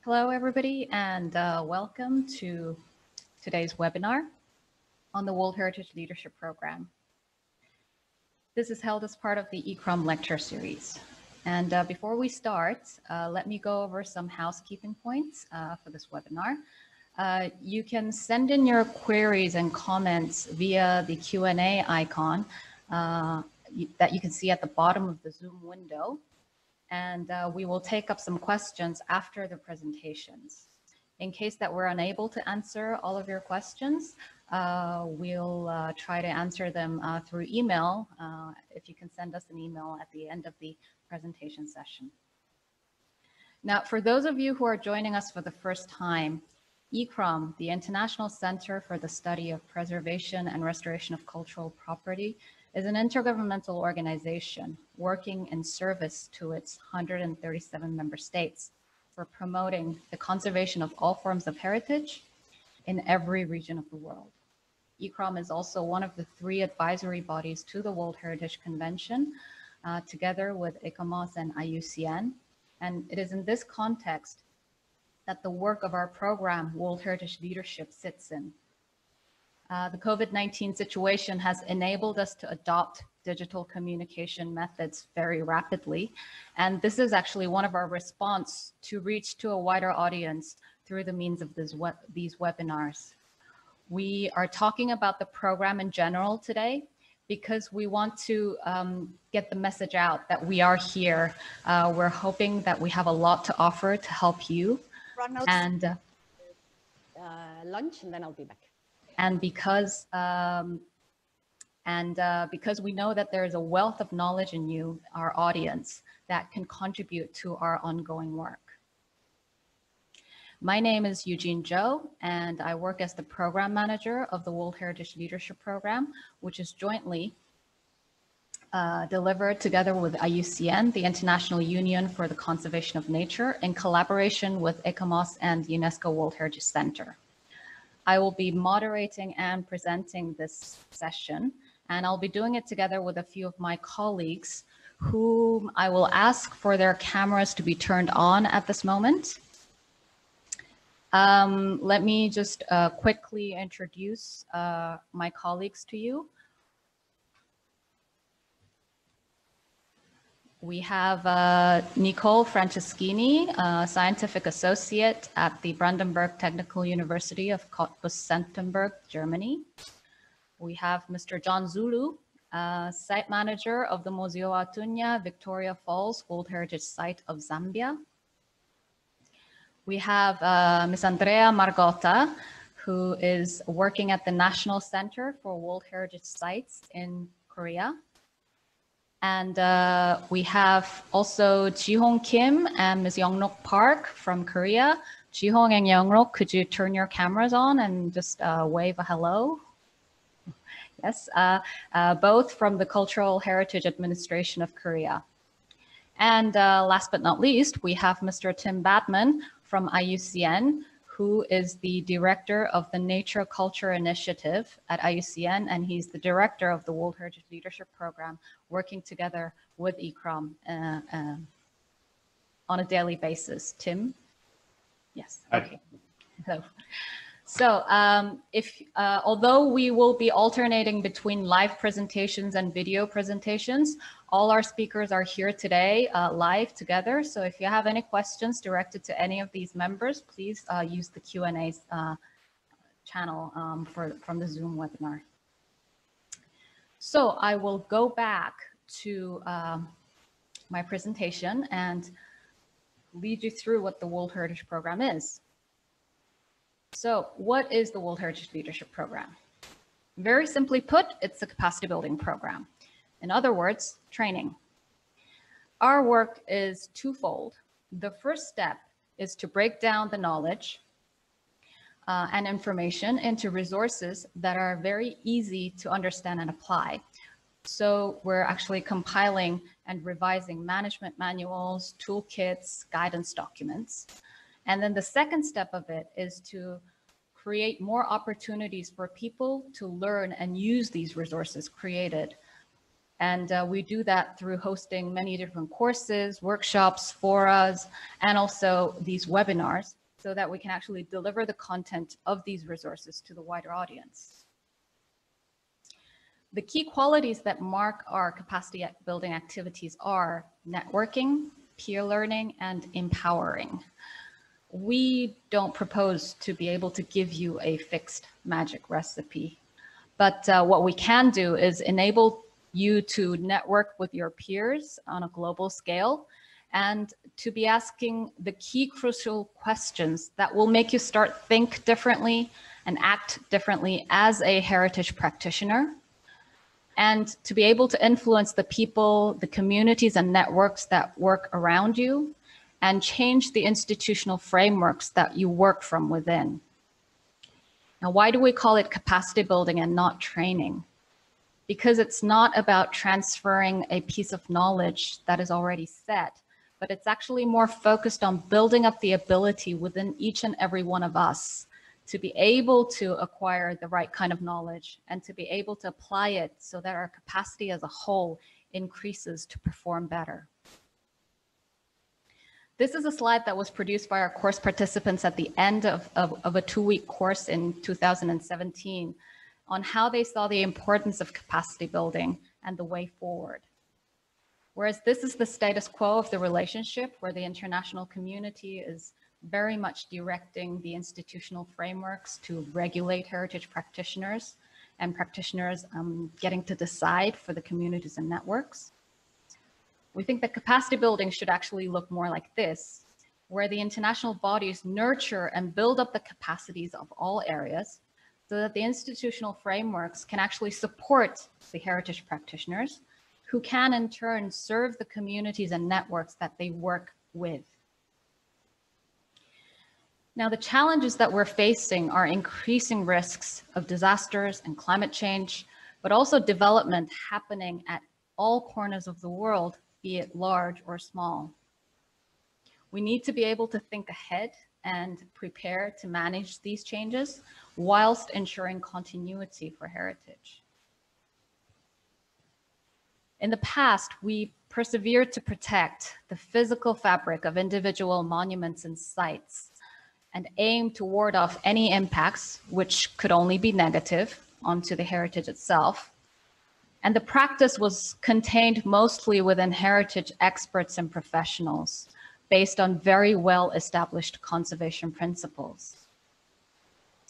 Hello, everybody, and welcome to today's webinar on the World Heritage Leadership Program. This is held as part of the ICCROM lecture series. And before we start, let me go over some housekeeping points for this webinar. You can send in your queries and comments via the Q&A icon that you can see at the bottom of the Zoom window. And we will take up some questions after the presentations. In case that we're unable to answer all of your questions, we'll try to answer them through email, if you can send us an email at the end of the presentation session. Now, for those of you who are joining us for the first time, ICCROM, the International Center for the Study of Preservation and Restoration of Cultural Property, is an intergovernmental organization working in service to its 137 member states for promoting the conservation of all forms of heritage in every region of the world. ICCROM is also one of the 3 advisory bodies to the World Heritage Convention, together with ICOMOS and IUCN. And it is in this context that the work of our program, World Heritage Leadership, sits in. The COVID-19 situation has enabled us to adopt digital communication methods very rapidly. And this is actually one of our response to reach to a wider audience through the means of these webinars. We are talking about the program in general today because we want to get the message out that we are here. We're hoping that we have a lot to offer to help you. And lunch, and then I'll be back. And because we know that there is a wealth of knowledge in you, our audience, that can contribute to our ongoing work. My name is Eugene Zhou, and I work as the program manager of the World Heritage Leadership Program, which is jointly delivered together with IUCN, the International Union for the Conservation of Nature, in collaboration with ICOMOS and UNESCO World Heritage Center. I will be moderating and presenting this session, and I'll be doing it together with a few of my colleagues whom I will ask for their cameras to be turned on at this moment. Let me just quickly introduce my colleagues to you. We have Nicole Franceschini, Scientific Associate at the Brandenburg Technical University of Cottbus-Senftenberg, Germany. We have Mr. John Zulu, Site Manager of the Museo Atunya Victoria Falls World Heritage Site of Zambia. We have Ms. Andrea Margotta, who is working at the National Center for World Heritage Sites in Korea. And we have also Ji-Hong Kim and Ms. Young-Nok Park from Korea. Ji-Hong and Young-Nok, could you turn your cameras on and just wave a hello? Yes, both from the Cultural Heritage Administration of Korea. And last but not least, we have Mr. Tim Badman from IUCN, who is the director of the Nature Culture Initiative at IUCN, and he's the director of the World Heritage Leadership Program, working together with ICCROM on a daily basis. Tim? Yes, okay. Hello. So although we will be alternating between live presentations and video presentations, all our speakers are here today live together. So if you have any questions directed to any of these members, please use the Q&A channel from the Zoom webinar. So I will go back to my presentation and lead you through what the World Heritage Program is. So what is the World Heritage Leadership Program? Very simply put, it's a capacity building program. In other words, training. Our work is twofold. The first step is to break down the knowledge and information into resources that are very easy to understand and apply. So we're actually compiling and revising management manuals, toolkits, guidance documents. And then the second step of it is to create more opportunities for people to learn and use these resources created And we do that through hosting many different courses, workshops, forums, and also these webinars so that we can actually deliver the content of these resources to the wider audience. The key qualities that mark our capacity building activities are networking, peer learning, and empowering. We don't propose to be able to give you a fixed magic recipe, but what we can do is enable you to network with your peers on a global scale and to be asking the key crucial questions that will make you start think differently and act differently as a heritage practitioner, and to be able to influence the people, the communities and networks that work around you and change the institutional frameworks that you work from within. Now, why do we call it capacity building and not training? Because it's not about transferring a piece of knowledge that is already set, but it's actually more focused on building up the ability within each and every one of us to be able to acquire the right kind of knowledge and to be able to apply it so that our capacity as a whole increases to perform better. This is a slide that was produced by our course participants at the end of a 2-week course in 2017 on how they saw the importance of capacity building and the way forward. Whereas this is the status quo of the relationship where the international community is very much directing the institutional frameworks to regulate heritage practitioners and practitioners getting to decide for the communities and networks. We think that capacity building should actually look more like this, where the international bodies nurture and build up the capacities of all areas so that the institutional frameworks can actually support the heritage practitioners who can in turn serve the communities and networks that they work with. Now, the challenges that we're facing are increasing risks of disasters and climate change, but also development happening at all corners of the world, be it large or small. We need to be able to think ahead and prepare to manage these changes whilst ensuring continuity for heritage. In the past, we persevered to protect the physical fabric of individual monuments and sites and aim to ward off any impacts, which could only be negative, onto the heritage itself. And the practice was contained mostly within heritage experts and professionals based on very well-established conservation principles.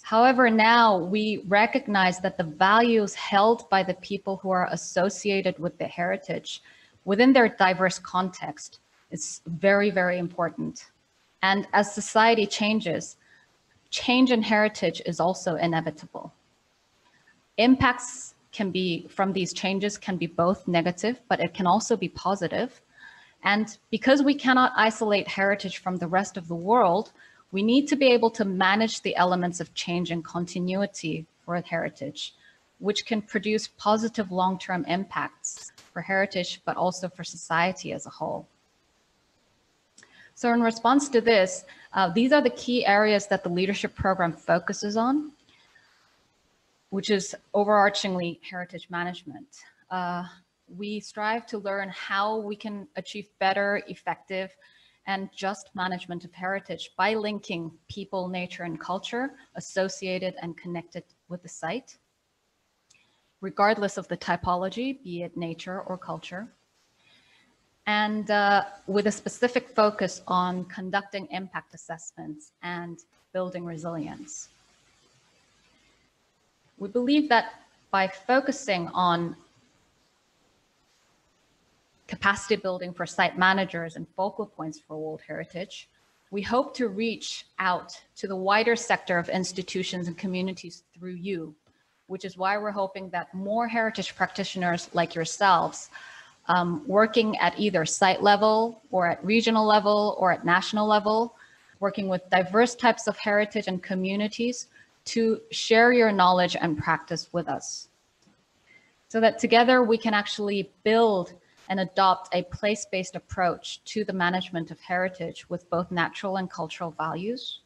However, now we recognize that the values held by the people who are associated with the heritage within their diverse context is very, very important. And as society changes, change in heritage is also inevitable. Impacts from these changes can be both negative, but it can also be positive. And because we cannot isolate heritage from the rest of the world, we need to be able to manage the elements of change and continuity for heritage, which can produce positive long-term impacts for heritage, but also for society as a whole. So in response to this, these are the key areas that the leadership program focuses on, which is overarchingly heritage management. We strive to learn how we can achieve better, effective, and just management of heritage by linking people, nature, and culture associated and connected with the site, regardless of the typology, be it nature or culture, and with a specific focus on conducting impact assessments and building resilience. We believe that by focusing on capacity building for site managers and focal points for World Heritage, we hope to reach out to the wider sector of institutions and communities through you, which is why we're hoping that more heritage practitioners like yourselves working at either site level or at regional level or at national level, working with diverse types of heritage and communities to share your knowledge and practice with us, so that together we can actually build and adopt a place-based approach to the management of heritage with both natural and cultural values.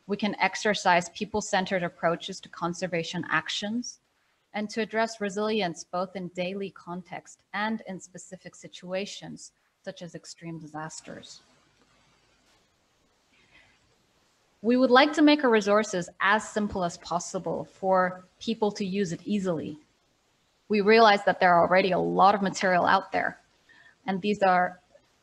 We can exercise people-centered approaches to conservation actions and to address resilience both in daily context and in specific situations, such as extreme disasters. We would like to make our resources as simple as possible for people to use it easily. We realize that there are already a lot of material out there, and these are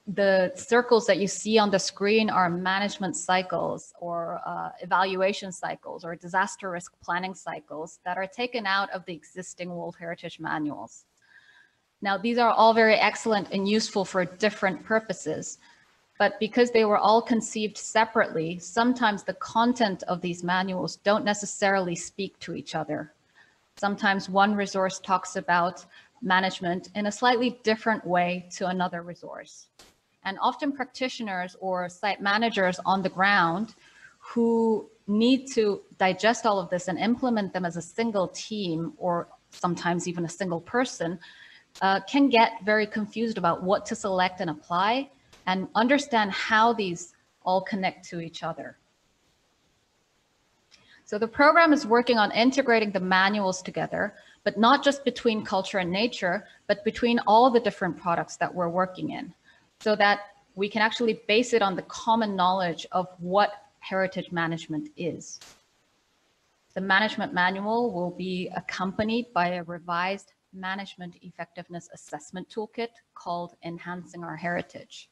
the circles that you see on the screen are management cycles or evaluation cycles or disaster risk planning cycles that are taken out of the existing World Heritage manuals. Now, these are all very excellent and useful for different purposes, but because they were all conceived separately, sometimes the content of these manuals don't necessarily speak to each other. Sometimes one resource talks about management in a slightly different way to another resource. And often practitioners or site managers on the ground who need to digest all of this and implement them as a single team, or sometimes even a single person, can get very confused about what to select and apply and understand how these all connect to each other. So the program is working on integrating the manuals together, but not just between culture and nature, but between all the different products that we're working in, so that we can actually base it on the common knowledge of what heritage management is. The management manual will be accompanied by a revised management effectiveness assessment toolkit called Enhancing Our Heritage.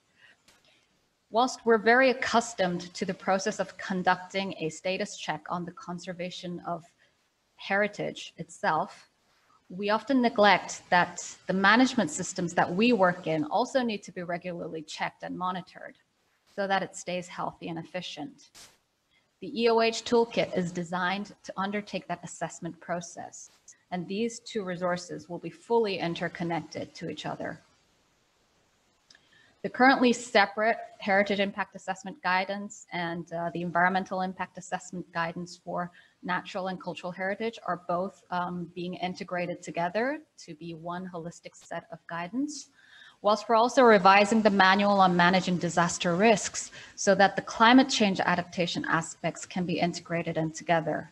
Whilst we're very accustomed to the process of conducting a status check on the conservation of heritage itself, we often neglect that the management systems that we work in also need to be regularly checked and monitored so that it stays healthy and efficient. The EOH toolkit is designed to undertake that assessment process, and these two resources will be fully interconnected to each other. The currently separate Heritage Impact Assessment Guidance and the Environmental Impact Assessment Guidance for Natural and Cultural Heritage are both being integrated together to be one holistic set of guidance, whilst we're also revising the manual on managing disaster risks so that the climate change adaptation aspects can be integrated in together.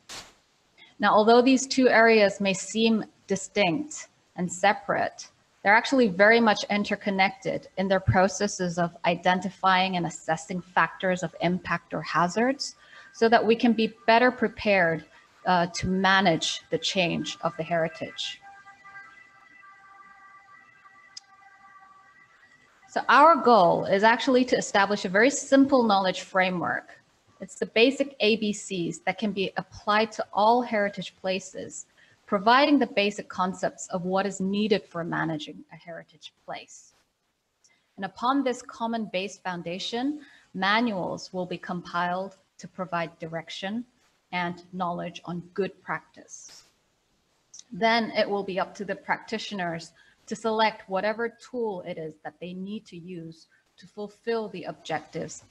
Now, although these two areas may seem distinct and separate, they're actually very much interconnected in their processes of identifying and assessing factors of impact or hazards so that we can be better prepared to manage the change of the heritage. So our goal is actually to establish a very simple knowledge framework. It's the basic ABCs that can be applied to all heritage places, providing the basic concepts of what is needed for managing a heritage place. And upon this common base foundation, manuals will be compiled to provide direction and knowledge on good practice. Then it will be up to the practitioners to select whatever tool it is that they need to use to fulfill the objectives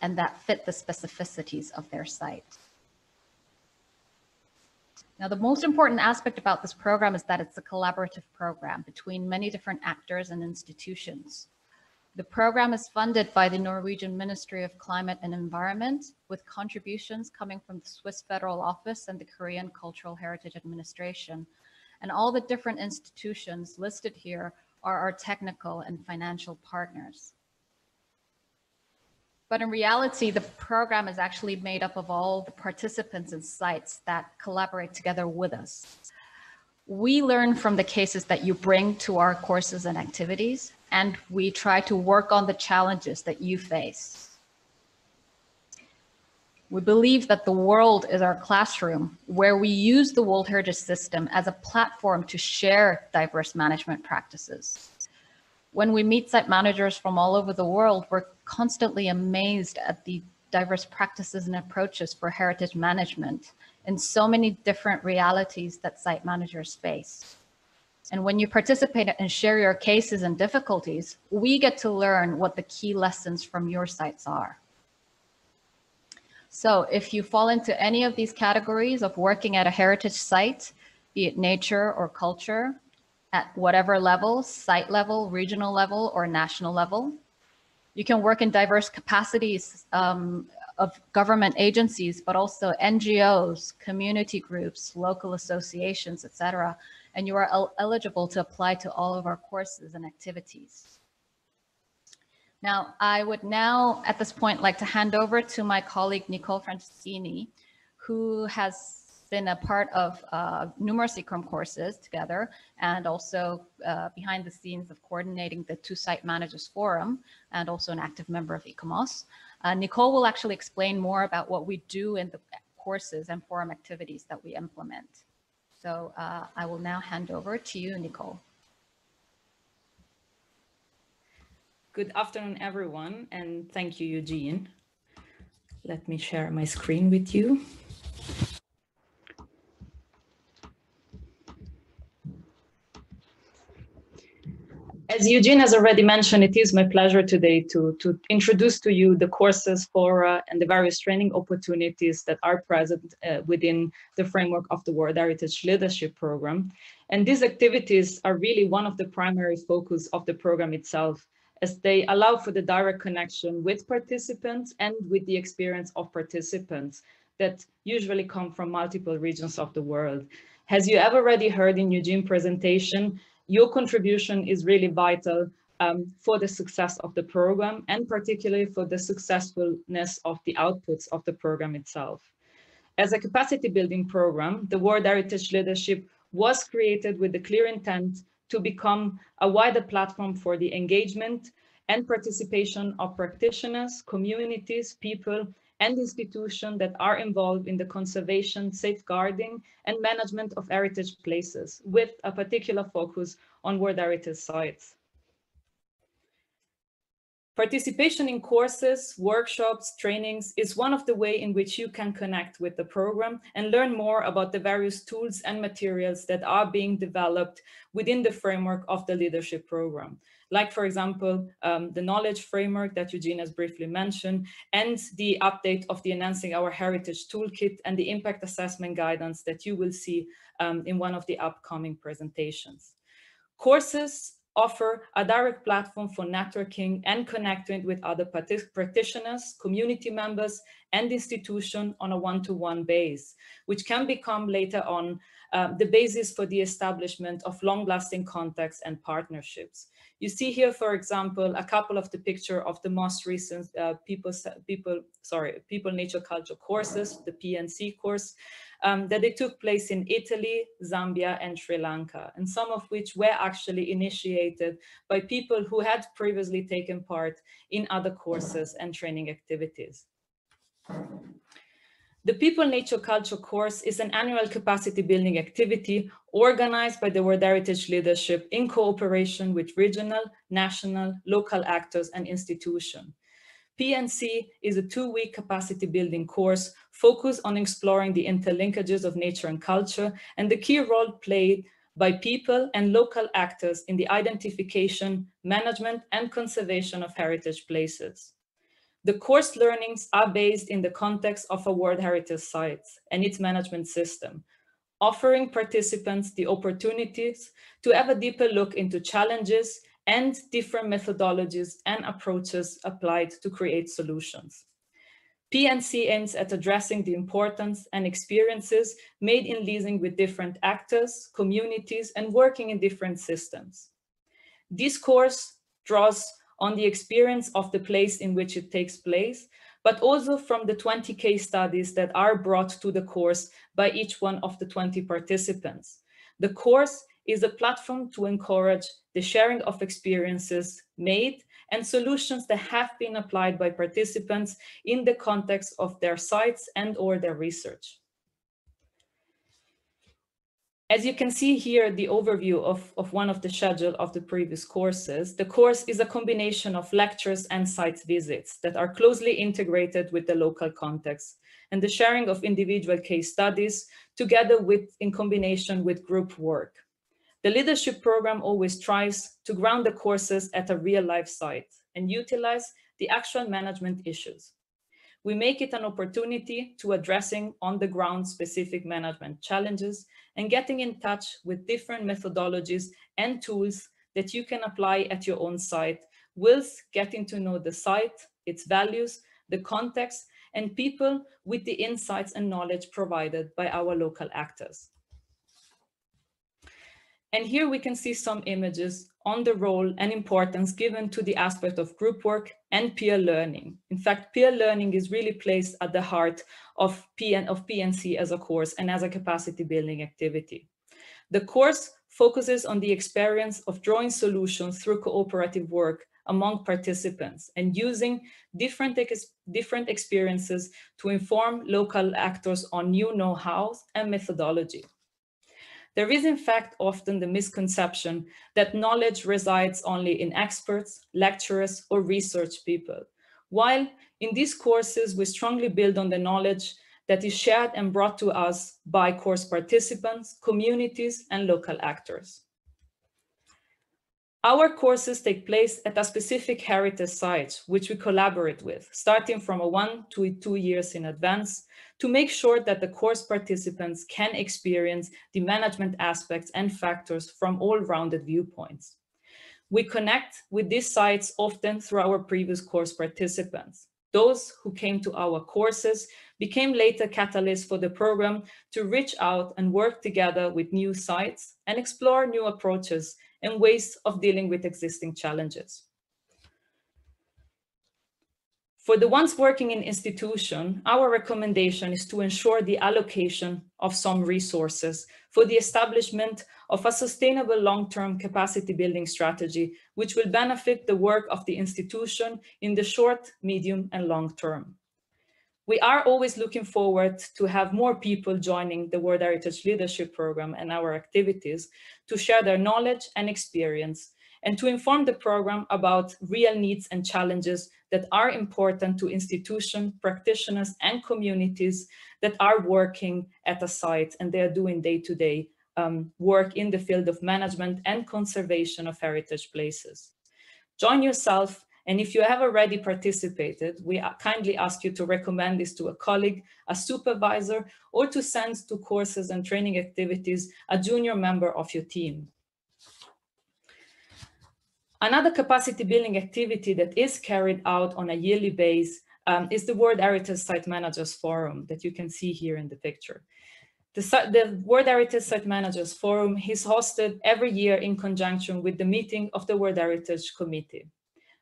and that fit the specificities of their site. Now, the most important aspect about this program is that it's a collaborative program between many different actors and institutions. The program is funded by the Norwegian Ministry of Climate and Environment, with contributions coming from the Swiss Federal Office and the Korean Cultural Heritage Administration. And all the different institutions listed here are our technical and financial partners. But in reality, the program is actually made up of all the participants and sites that collaborate together with us. We learn from the cases that you bring to our courses and activities, and we try to work on the challenges that you face. We believe that the world is our classroom, where we use the World Heritage System as a platform to share diverse management practices. When we meet site managers from all over the world, we're constantly amazed at the diverse practices and approaches for heritage management in so many different realities that site managers face. And when you participate and share your cases and difficulties, we get to learn what the key lessons from your sites are. So if you fall into any of these categories of working at a heritage site, be it nature or culture, at whatever level, site level, regional level, or national level, you can work in diverse capacities of government agencies, but also NGOs, community groups, local associations, etc. And you are eligible to apply to all of our courses and activities. Now, I would now, at this point, like to hand over to my colleague, Nicole Franceschini, who has been a part of numerous ICCROM courses together, and also behind the scenes of coordinating the two site managers forum, and also an active member of ICOMOS. Nicole will actually explain more about what we do in the courses and forum activities that we implement. So I will now hand over to you, Nicole. Good afternoon, everyone, and thank you, Eugene. Let me share my screen with you. As Eugene has already mentioned, it is my pleasure today to introduce to you the courses, fora, and the various training opportunities that are present within the framework of the World Heritage Leadership Program. And these activities are really one of the primary focus of the program itself, as they allow for the direct connection with participants and with the experience of participants that usually come from multiple regions of the world. As you have already heard in Eugene's presentation, your contribution is really vital for the success of the program, and particularly for the successfulness of the outputs of the program itself. As a capacity building program, the World Heritage Leadership was created with the clear intent to become a wider platform for the engagement and participation of practitioners, communities, people, and institutions that are involved in the conservation, safeguarding, and management of heritage places, with a particular focus on World Heritage sites. Participation in courses, workshops, trainings is one of the ways in which you can connect with the program and learn more about the various tools and materials that are being developed within the framework of the leadership program. Like, for example, the knowledge framework that Eugene has briefly mentioned, and the update of the Enhancing Our Heritage Toolkit and the impact assessment guidance that you will see in one of the upcoming presentations. Courses offer a direct platform for networking and connecting with other practitioners, community members, and institutions on a one-to-one basis, which can become later on the basis for the establishment of long-lasting contacts and partnerships. You see here, for example, a couple of the pictures of the most recent People, Nature, Culture courses, the PNC course, that they took place in Italy, Zambia, and Sri Lanka, and some of which were actually initiated by people who had previously taken part in other courses and training activities. The People, Nature, Culture course is an annual capacity building activity organized by the World Heritage Leadership in cooperation with regional, national, local actors and institutions. PNC is a 2-week capacity building course focused on exploring the interlinkages of nature and culture and the key role played by people and local actors in the identification, management, and conservation of heritage places. The course learnings are based in the context of a World Heritage Site and its management system, offering participants the opportunities to have a deeper look into challenges and different methodologies and approaches applied to create solutions. PNC aims at addressing the importance and experiences made in liaising with different actors, communities, and working in different systems. This course draws on the experience of the place in which it takes place, but also from the 20 case studies that are brought to the course by each one of the 20 participants. The course is a platform to encourage the sharing of experiences made and solutions that have been applied by participants in the context of their sites and/or their research. As you can see here, the overview of one of the schedule of the previous courses, the course is a combination of lectures and site visits that are closely integrated with the local context, and the sharing of individual case studies together in combination with group work. The leadership program always tries to ground the courses at a real-life site and utilize the actual management issues. We make it an opportunity to addressing on-the-ground specific management challenges and getting in touch with different methodologies and tools that you can apply at your own site, whilst getting to know the site, its values, the context, and people with the insights and knowledge provided by our local actors. And here we can see some images on the role and importance given to the aspect of group work and peer learning. In fact, peer learning is really placed at the heart of PNC as a course and as a capacity building activity. The course focuses on the experience of drawing solutions through cooperative work among participants and using different experiences to inform local actors on new know-how and methodology. There is in fact often the misconception that knowledge resides only in experts, lecturers, or research people, while in these courses we strongly build on the knowledge that is shared and brought to us by course participants, communities, and local actors. Our courses take place at a specific heritage site, which we collaborate with, starting from 1 to 2 years in advance, to make sure that the course participants can experience the management aspects and factors from all rounded viewpoints. We connect with these sites often through our previous course participants. Those who came to our courses became later catalysts for the program to reach out and work together with new sites and explore new approaches and ways of dealing with existing challenges. For the ones working in institution, our recommendation is to ensure the allocation of some resources for the establishment of a sustainable long-term capacity building strategy, which will benefit the work of the institution in the short, medium, and long term. We are always looking forward to have more people joining the World Heritage Leadership Program and our activities to share their knowledge and experience and to inform the program about real needs and challenges that are important to institutions, practitioners, and communities that are working at a site and they are doing day-to-day work in the field of management and conservation of heritage places. Join yourself, and if you have already participated, we kindly ask you to recommend this to a colleague, a supervisor, or to send to courses and training activities a junior member of your team. Another capacity building activity that is carried out on a yearly basis is the World Heritage Site Managers Forum that you can see here in the picture. The World Heritage Site Managers Forum is hosted every year in conjunction with the meeting of the World Heritage Committee.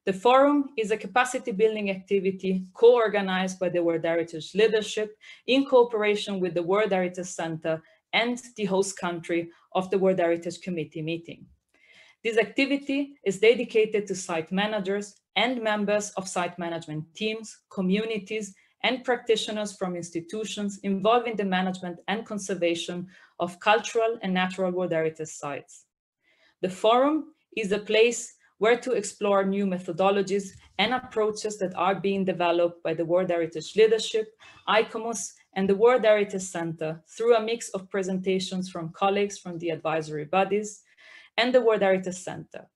The forum is a capacity building activity co-organized by the World Heritage Leadership in cooperation with the World Heritage Center and the host country of the World Heritage Committee meeting. This activity is dedicated to site managers and members of site management teams, communities, and practitioners from institutions involved in the management and conservation of cultural and natural World Heritage sites. The forum is a place where to explore new methodologies and approaches that are being developed by the World Heritage Leadership, ICCROM, and the World Heritage Center through a mix of presentations from colleagues from the advisory bodies and the World Heritage Center.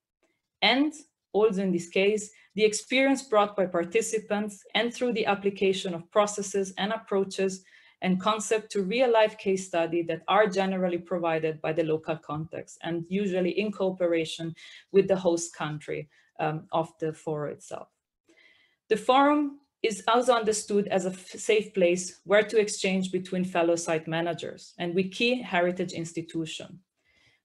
And also in this case, the experience brought by participants and through the application of processes and approaches and concept to real-life case study that are generally provided by the local context and usually in cooperation with the host country of the Fora itself. The forum is also understood as a safe place where to exchange between fellow site managers and with key heritage institutions.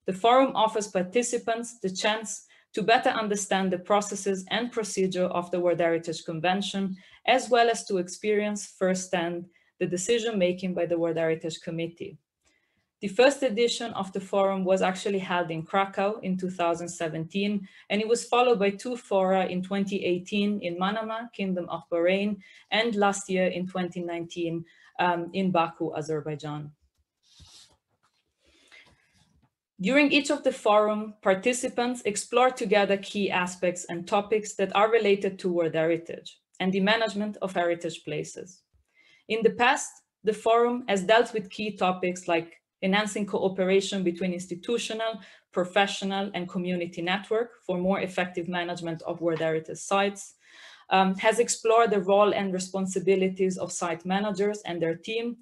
The forum offers participants the chance to better understand the processes and procedure of the World Heritage Convention, as well as to experience firsthand the decision-making by the World Heritage Committee. The first edition of the forum was actually held in Krakow in 2017, and it was followed by 2 fora in 2018 in Manama, Kingdom of Bahrain, and last year in 2019 in Baku, Azerbaijan. During each of the forum, participants explore together key aspects and topics that are related to World Heritage and the management of heritage places. In the past, the forum has dealt with key topics like enhancing cooperation between institutional, professional, and community network for more effective management of World Heritage sites, has explored the role and responsibilities of site managers and their team.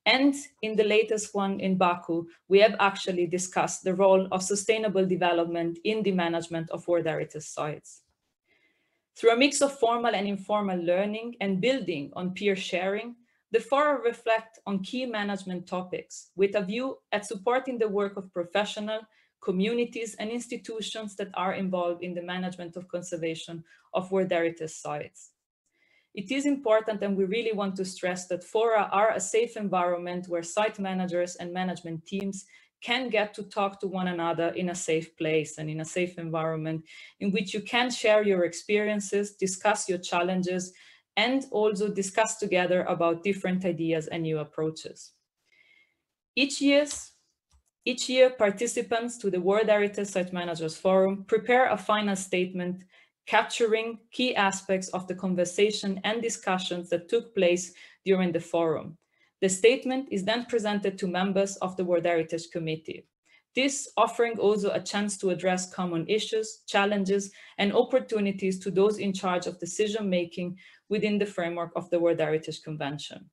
And in the latest one in Baku, we have actually discussed the role of sustainable development in the management of World Heritage sites. Through a mix of formal and informal learning and building on peer sharing, the Fora reflect on key management topics with a view at supporting the work of professional communities and institutions that are involved in the management of conservation of World Heritage sites. It is important, and we really want to stress, that Fora are a safe environment where site managers and management teams can get to talk to one another in a safe place and in a safe environment in which you can share your experiences, discuss your challenges, and also discuss together about different ideas and new approaches. Each year, participants to the World Heritage Site Managers Forum prepare a final statement capturing key aspects of the conversation and discussions that took place during the forum. The statement is then presented to members of the World Heritage Committee. This offering also a chance to address common issues, challenges, and opportunities to those in charge of decision-making within the framework of the World Heritage Convention.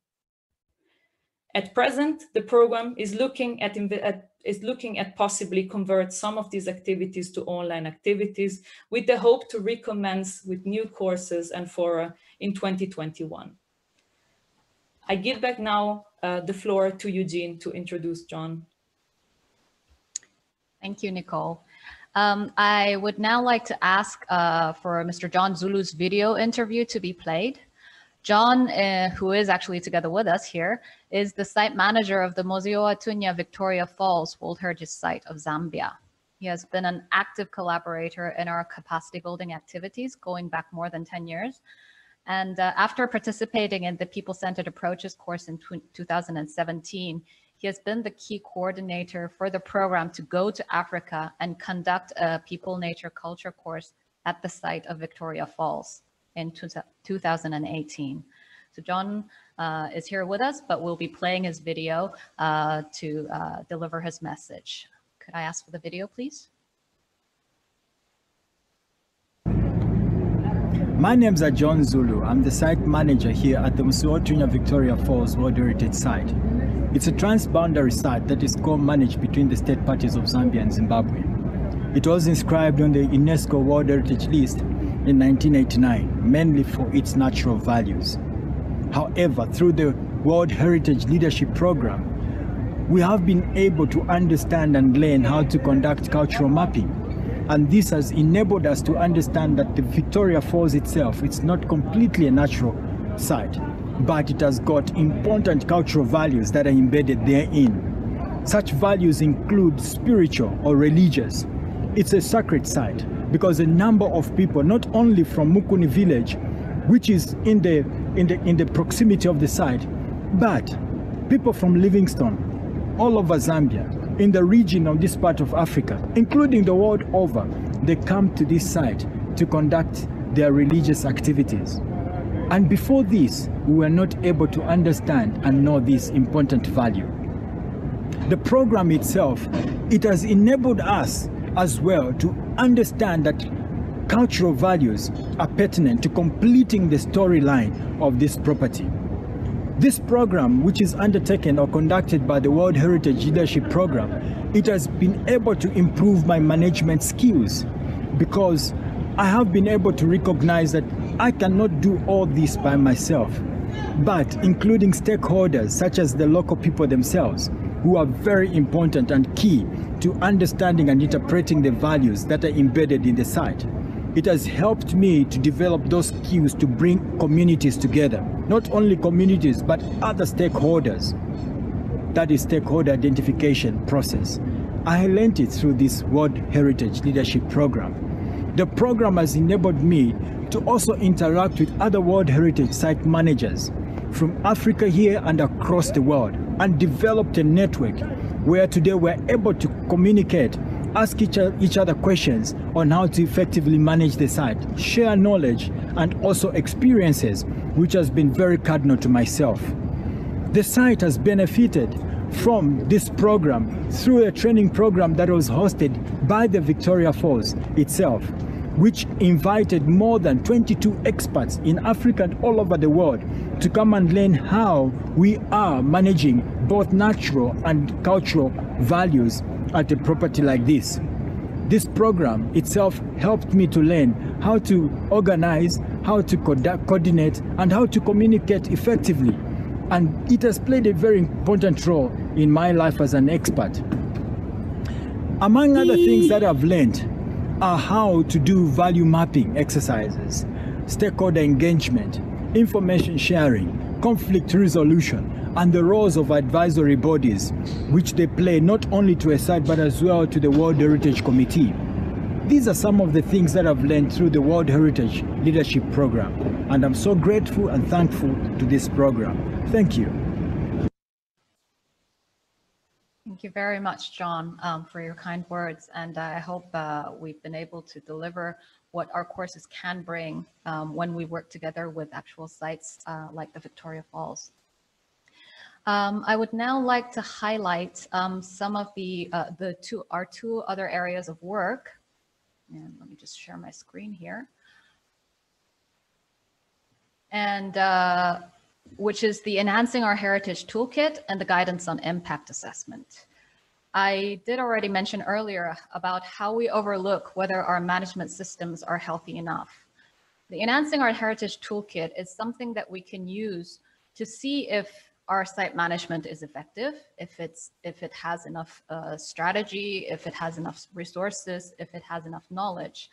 At present, the program is looking at possibly convert some of these activities to online activities with the hope to recommence with new courses and fora in 2021. I give back now the floor to Eugene to introduce John. Thank you, Nicole. I would now like to ask for Mr. John Zulu's video interview to be played. John, who is actually together with us here, is the site manager of the Museo Atunya Victoria Falls World Heritage Site of Zambia. He has been an active collaborator in our capacity building activities going back more than 10 years. And after participating in the People-Centered Approaches course in 2017, he has been the key coordinator for the program to go to Africa and conduct a People, Nature, Culture course at the site of Victoria Falls in 2018. So John is here with us, but we'll be playing his video to deliver his message. Could I ask for the video, please? My name's John Zulu. I'm the site manager here at the Museo Atunya Victoria Falls World Heritage Site. It's a transboundary site that is co-managed between the state parties of Zambia and Zimbabwe. It was inscribed on the UNESCO World Heritage List in 1989, mainly for its natural values. However, through the World Heritage Leadership Program, we have been able to understand and learn how to conduct cultural mapping. And this has enabled us to understand that the Victoria Falls itself, it's not completely a natural site, but it has got important cultural values that are embedded therein. Such values include spiritual or religious. It's a sacred site because a number of people, not only from Mukuni village, which is in the proximity of the site, but people from Livingstone, all over Zambia, in the region of this part of Africa, including the world over, they come to this site to conduct their religious activities. And before this, we were not able to understand and know this important value. The program itself, it has enabled us as well to understand that cultural values are pertinent to completing the storyline of this property. This program, which is undertaken or conducted by the World Heritage Leadership Program, it has been able to improve my management skills because I have been able to recognize that I cannot do all this by myself, but including stakeholders such as the local people themselves, who are very important and key to understanding and interpreting the values that are embedded in the site. It has helped me to develop those skills to bring communities together, not only communities, but other stakeholders. That is stakeholder identification process. I learned it through this World Heritage Leadership Program. The program has enabled me to also interact with other World Heritage Site managers from Africa here and across the world, and developed a network where today we're able to communicate, ask each other questions on how to effectively manage the site, share knowledge and also experiences, which has been very cardinal to myself. The site has benefited from this program through a training program that was hosted by the Victoria Falls itself, which invited more than 22 experts in Africa and all over the world to come and learn how we are managing both natural and cultural values at a property like this. This program itself helped me to learn how to organize, how to coordinate, and how to communicate effectively. And it has played a very important role in my life as an expert. Among other things that I've learned are how to do value mapping exercises, stakeholder engagement, information sharing, conflict resolution, and the roles of advisory bodies, which they play not only to a site but as well to the World Heritage Committee. These are some of the things that I've learned through the World Heritage Leadership Program, and I'm so grateful and thankful to this program. Thank you. Thank you very much, John, for your kind words, and I hope we've been able to deliver what our courses can bring when we work together with actual sites like the Victoria Falls. I would now like to highlight some of our two other areas of work. And let me just share my screen here. And which is the Enhancing Our Heritage Toolkit and the Guidance on Impact Assessment. I did already mention earlier about how we overlook whether our management systems are healthy enough. The Enhancing Our Heritage Toolkit is something that we can use to see if our site management is effective, if it has enough strategy, if it has enough resources, if it has enough knowledge,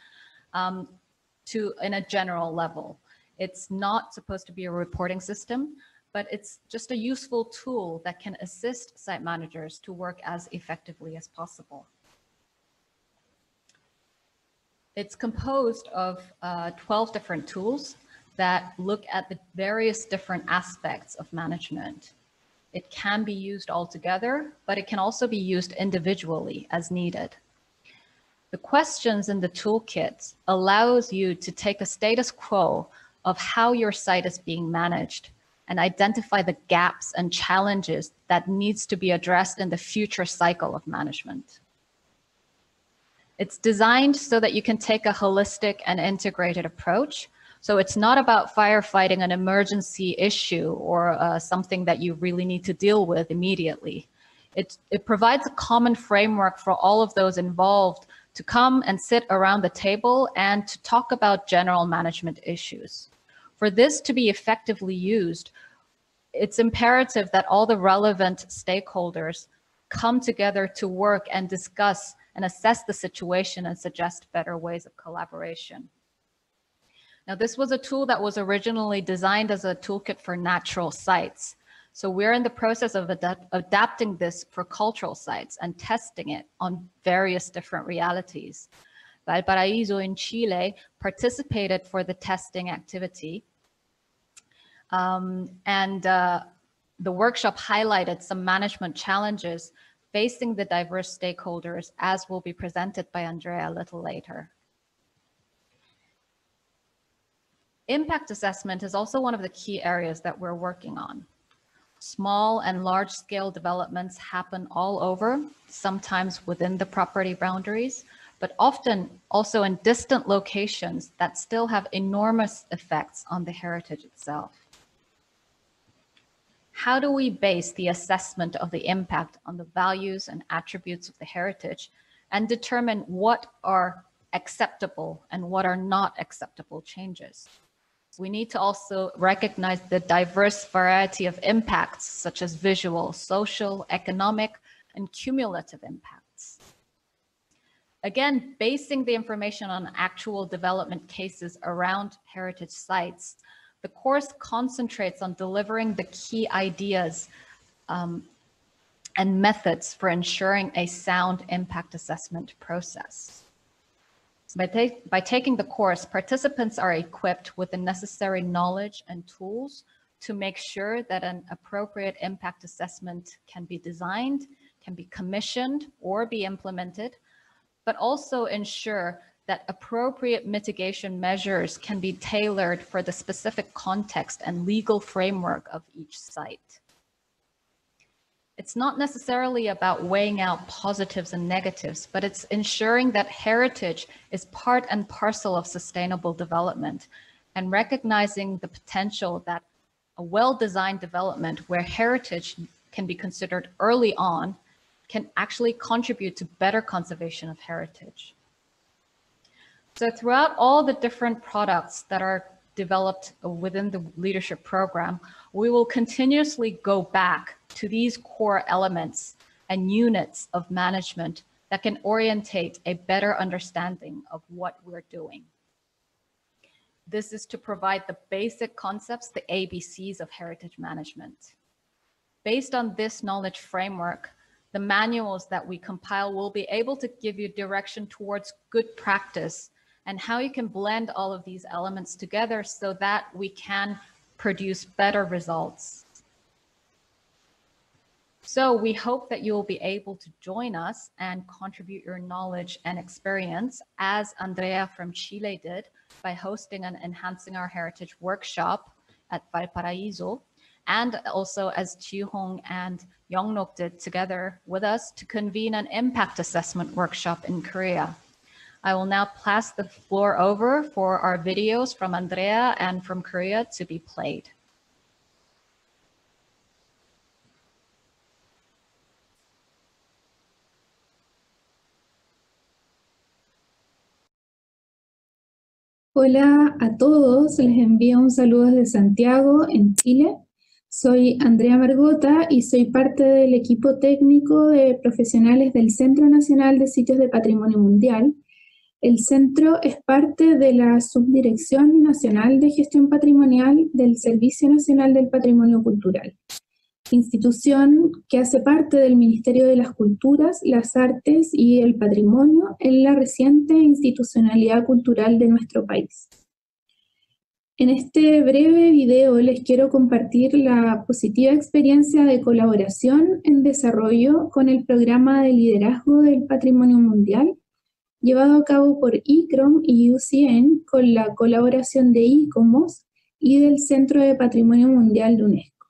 in a general level. It's not supposed to be a reporting system, but it's just a useful tool that can assist site managers to work as effectively as possible. It's composed of 12 different tools that look at the various different aspects of management. It can be used all together, but it can also be used individually as needed. The questions in the toolkit allows you to take a status quo of how your site is being managed and identify the gaps and challenges that needs to be addressed in the future cycle of management. It's designed so that you can take a holistic and integrated approach. So it's not about firefighting an emergency issue or something that you really need to deal with immediately. It provides a common framework for all of those involved to come and sit around the table and to talk about general management issues. For this to be effectively used, it's imperative that all the relevant stakeholders come together to work and discuss and assess the situation and suggest better ways of collaboration. Now, this was a tool that was originally designed as a toolkit for natural sites. So we're in the process of adapting this for cultural sites and testing it on various different realities. Valparaíso in Chile participated for the testing activity. The workshop highlighted some management challenges facing the diverse stakeholders, as will be presented by Andrea a little later. Impact assessment is also one of the key areas that we're working on. Small and large scale developments happen all over, sometimes within the property boundaries, but often also in distant locations that still have enormous effects on the heritage itself. How do we base the assessment of the impact on the values and attributes of the heritage and determine what are acceptable and what are not acceptable changes? We need to also recognize the diverse variety of impacts, such as visual, social, economic, and cumulative impacts. Again, basing the information on actual development cases around heritage sites, the course concentrates on delivering the key ideas and methods for ensuring a sound impact assessment process. By taking the course, participants are equipped with the necessary knowledge and tools to make sure that an appropriate impact assessment can be designed, can be commissioned, or be implemented, but also ensure that appropriate mitigation measures can be tailored for the specific context and legal framework of each site. It's not necessarily about weighing out positives and negatives, but it's ensuring that heritage is part and parcel of sustainable development and recognizing the potential that a well-designed development where heritage can be considered early on can actually contribute to better conservation of heritage. So throughout all the different products that are developed within the leadership program, we will continuously go back to these core elements and units of management that can orientate a better understanding of what we're doing. This is to provide the basic concepts, the ABCs of heritage management. Based on this knowledge framework, the manuals that we compile will be able to give you direction towards good practice and how you can blend all of these elements together so that we can produce better results. So we hope that you will be able to join us and contribute your knowledge and experience, as Andrea from Chile did by hosting and enhancing our heritage workshop at Valparaiso, and also as Chihong and Yongnok did together with us to convene an impact assessment workshop in Korea. I will now pass the floor over for our videos from Andrea and from Korea to be played. Hola a todos, les envío un saludo desde Santiago, en Chile. Soy Andrea Margota y soy parte del equipo técnico de profesionales del Centro Nacional de Sitios de Patrimonio Mundial. El centro es parte de la Subdirección Nacional de Gestión Patrimonial del Servicio Nacional del Patrimonio Cultural, institución que hace parte del Ministerio de las Culturas, las Artes y el Patrimonio en la reciente institucionalidad cultural de nuestro país. En este breve video les quiero compartir la positiva experiencia de colaboración en desarrollo con el programa de liderazgo del patrimonio mundial, llevado a cabo por ICCROM y UCN con la colaboración de ICOMOS y del Centro de Patrimonio Mundial de UNESCO.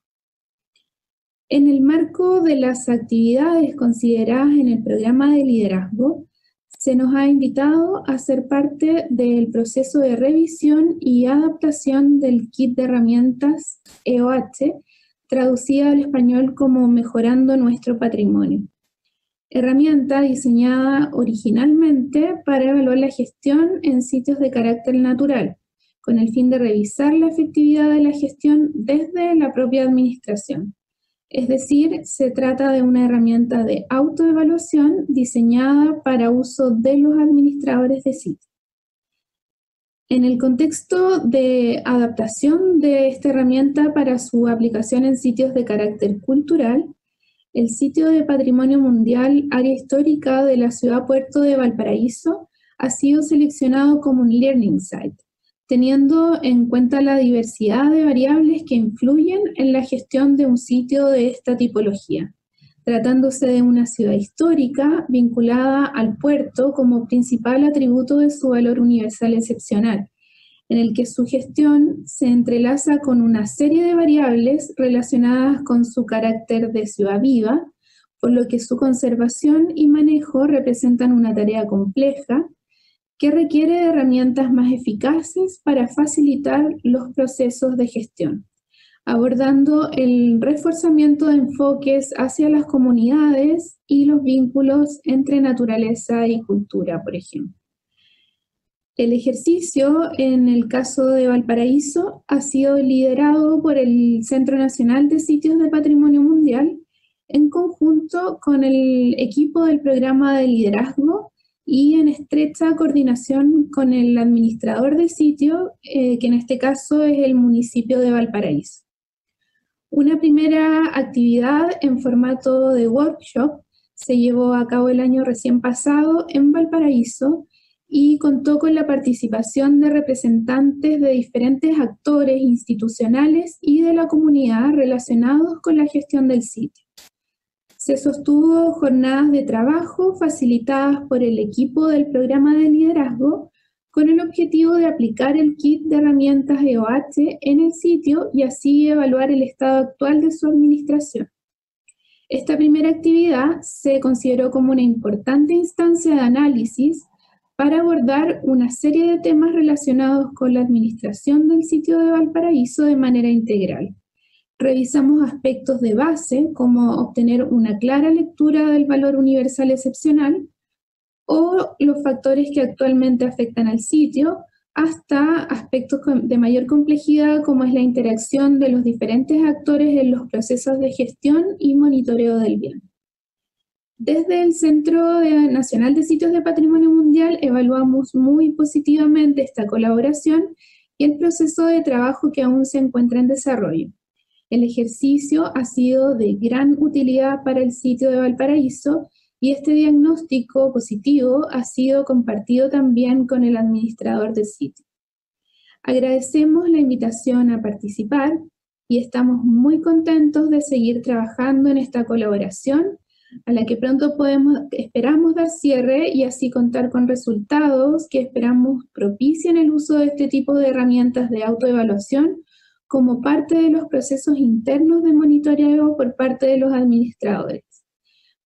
En el marco de las actividades consideradas en el programa de liderazgo, se nos ha invitado a ser parte del proceso de revisión y adaptación del kit de herramientas EOH, traducida al español como Mejorando Nuestro Patrimonio. Herramienta diseñada originalmente para evaluar la gestión en sitios de carácter natural, con el fin de revisar la efectividad de la gestión desde la propia administración. Es decir, se trata de una herramienta de autoevaluación diseñada para uso de los administradores de sitios. En el contexto de adaptación de esta herramienta para su aplicación en sitios de carácter cultural, el sitio de Patrimonio Mundial Área Histórica de la Ciudad Puerto de Valparaíso ha sido seleccionado como un Learning Site, teniendo en cuenta la diversidad de variables que influyen en la gestión de un sitio de esta tipología, tratándose de una ciudad histórica vinculada al puerto como principal atributo de su valor universal excepcional, en el que su gestión se entrelaza con una serie de variables relacionadas con su carácter de ciudad viva, por lo que su conservación y manejo representan una tarea compleja que requiere de herramientas más eficaces para facilitar los procesos de gestión, abordando el reforzamiento de enfoques hacia las comunidades y los vínculos entre naturaleza y cultura, por ejemplo. El ejercicio, en el caso de Valparaíso, ha sido liderado por el Centro Nacional de Sitios de Patrimonio Mundial, en conjunto con el equipo del programa de liderazgo y en estrecha coordinación con el administrador de sitio, que en este caso es el municipio de Valparaíso. Una primera actividad en formato de workshop se llevó a cabo el año recién pasado en Valparaíso y contó con la participación de representantes de diferentes actores institucionales y de la comunidad relacionados con la gestión del sitio. Se sostuvo jornadas de trabajo facilitadas por el equipo del programa de liderazgo con el objetivo de aplicar el kit de herramientas EOH en el sitio y así evaluar el estado actual de su administración. Esta primera actividad se consideró como una importante instancia de análisis para abordar una serie de temas relacionados con la administración del sitio de Valparaíso de manera integral. Revisamos aspectos de base, como obtener una clara lectura del valor universal excepcional, o los factores que actualmente afectan al sitio, hasta aspectos de mayor complejidad como es la interacción de los diferentes actores en los procesos de gestión y monitoreo del bien. Desde el Centro Nacional de Sitios de Patrimonio Mundial evaluamos muy positivamente esta colaboración y el proceso de trabajo que aún se encuentra en desarrollo. El ejercicio ha sido de gran utilidad para el sitio de Valparaíso y este diagnóstico positivo ha sido compartido también con el administrador del sitio. Agradecemos la invitación a participar y estamos muy contentos de seguir trabajando en esta colaboración a la que pronto esperamos dar cierre y así contar con resultados que esperamos propicien el uso de este tipo de herramientas de autoevaluación como parte de los procesos internos de monitoreo por parte de los administradores.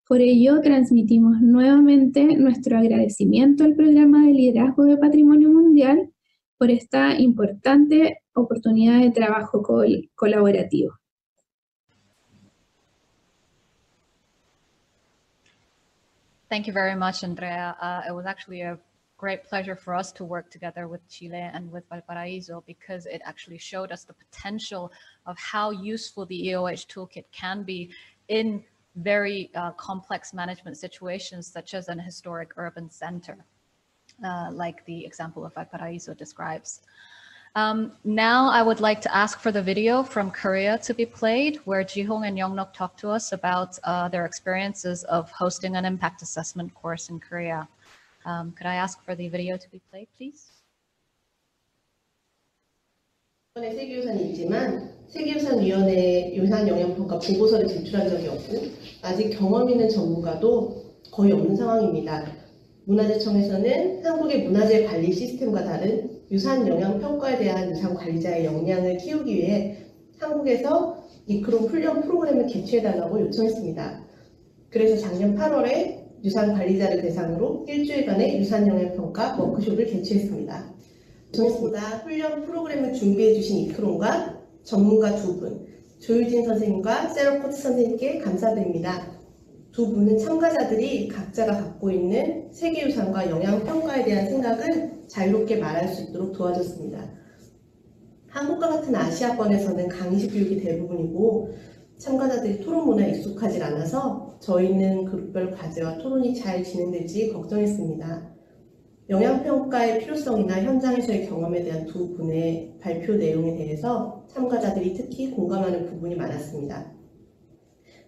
Por ello, transmitimos nuevamente nuestro agradecimiento al Programa de Liderazgo de Patrimonio Mundial por esta importante oportunidad de trabajo colaborativo. Thank you very much, Andrea. It was actually a great pleasure for us to work together with Chile and with Valparaíso because it actually showed us the potential of how useful the EOH toolkit can be in very complex management situations, such as an historic urban center, like the example of Valparaíso describes. Now I would like to ask for the video from Korea to be played, where Jihong and Youngnok talk to us about their experiences of hosting an impact assessment course in Korea. Could I ask for the video to be played, please? 이번에 세계유산이 있지만 세계유산위원회에 유산영향평가 보고서를 제출한 적이 없고 아직 경험 있는 전문가도 거의 없는 상황입니다. 문화재청에서는 한국의 문화재 관리 시스템과 다른 유산영향평가에 대한 유산관리자의 역량을 키우기 위해 한국에서 ICCROM 훈련 프로그램을 개최해달라고 요청했습니다. 그래서 작년 8월에 유산관리자를 대상으로 일주일간의 유산영향평가 워크숍을 개최했습니다. 훈련 프로그램을 준비해 주신 ICCROM과 전문가 두 분, 조유진 선생님과 세러코트 선생님께 감사드립니다. 두 분은 참가자들이 각자가 갖고 있는 세계유산과 영향평가에 대한 생각을 자유롭게 말할 수 있도록 도와줬습니다. 한국과 같은 아시아권에서는 강의식 교육이 대부분이고 참가자들이 토론 문화에 익숙하지 않아서 저희는 그룹별 과제와 토론이 잘 진행될지 걱정했습니다. 영향평가의 필요성이나 현장에서의 경험에 대한 두 분의 발표 내용에 대해서 참가자들이 특히 공감하는 부분이 많았습니다.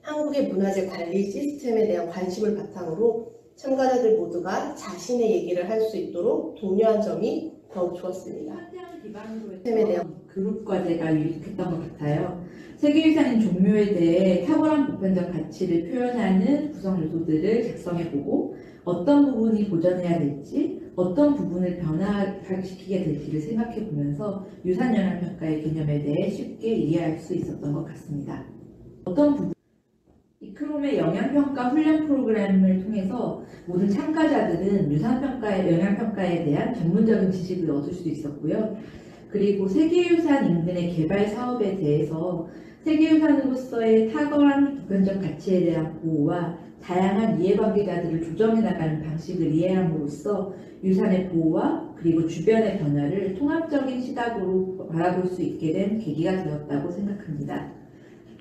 한국의 문화재 관리 시스템에 대한 관심을 바탕으로 참가자들 모두가 자신의 얘기를 할 수 있도록 독려한 점이 더욱 좋았습니다. 현장 기반으로 했던 그룹 과제가 유익했던 것 같아요. 세계유산인 종묘에 대해 탁월한 보편적 가치를 표현하는 구성 요소들을 작성해보고 어떤 부분이 보존해야 될지, 어떤 부분을 변화시키게 될지를 생각해보면서 유산영향평가의 개념에 대해 쉽게 이해할 수 있었던 것 같습니다. ICCROM의 영향평가 훈련 프로그램을 통해서 모든 참가자들은 영향평가에 대한 전문적인 지식을 얻을 수 있었고요. 그리고 세계유산 인근의 개발 사업에 대해서 세계유산으로서의 탁월한 보편적 가치에 대한 보호와 다양한 이해관계자들을 조정해 나가는 방식을 이해함으로써 유산의 보호와 그리고 주변의 변화를 통합적인 시각으로 바라볼 수 있게 된 계기가 되었다고 생각합니다.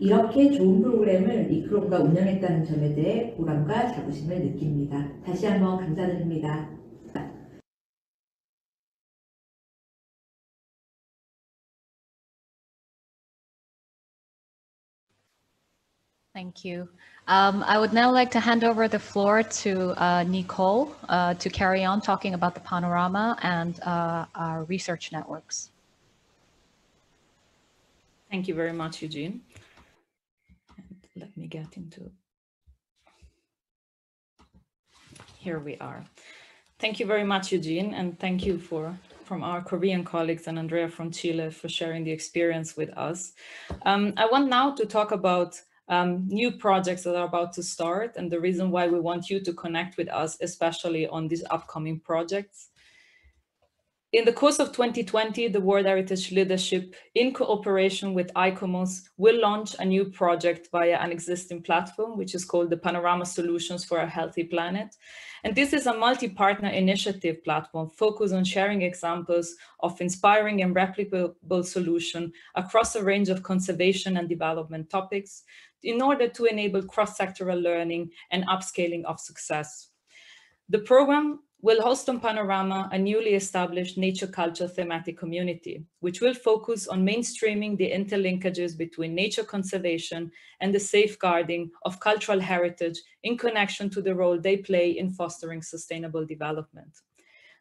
이렇게 좋은 프로그램을 ICCROM과 운영했다는 점에 대해 보람과 자부심을 느낍니다. 다시 한번 감사드립니다. Thank you. I would now like to hand over the floor to Nicole to carry on talking about the panorama and our research networks. Thank you very much, Eugene. Let me get into, here we are. Thank you very much, Eugene, and thank you from our Korean colleagues and Andrea from Chile for sharing the experience with us. I want now to talk about new projects that are about to start and the reason why we want you to connect with us, especially on these upcoming projects. In the course of 2020, the World Heritage Leadership, in cooperation with ICCROM, will launch a new project via an existing platform, which is called the PANORAMA Solutions for a Healthy Planet. And this is a multi-partner initiative platform focused on sharing examples of inspiring and replicable solutions across a range of conservation and development topics in order to enable cross-sectoral learning and upscaling of success. The program will host on PANORAMA a newly established nature culture thematic community, which will focus on mainstreaming the interlinkages between nature conservation and the safeguarding of cultural heritage in connection to the role they play in fostering sustainable development.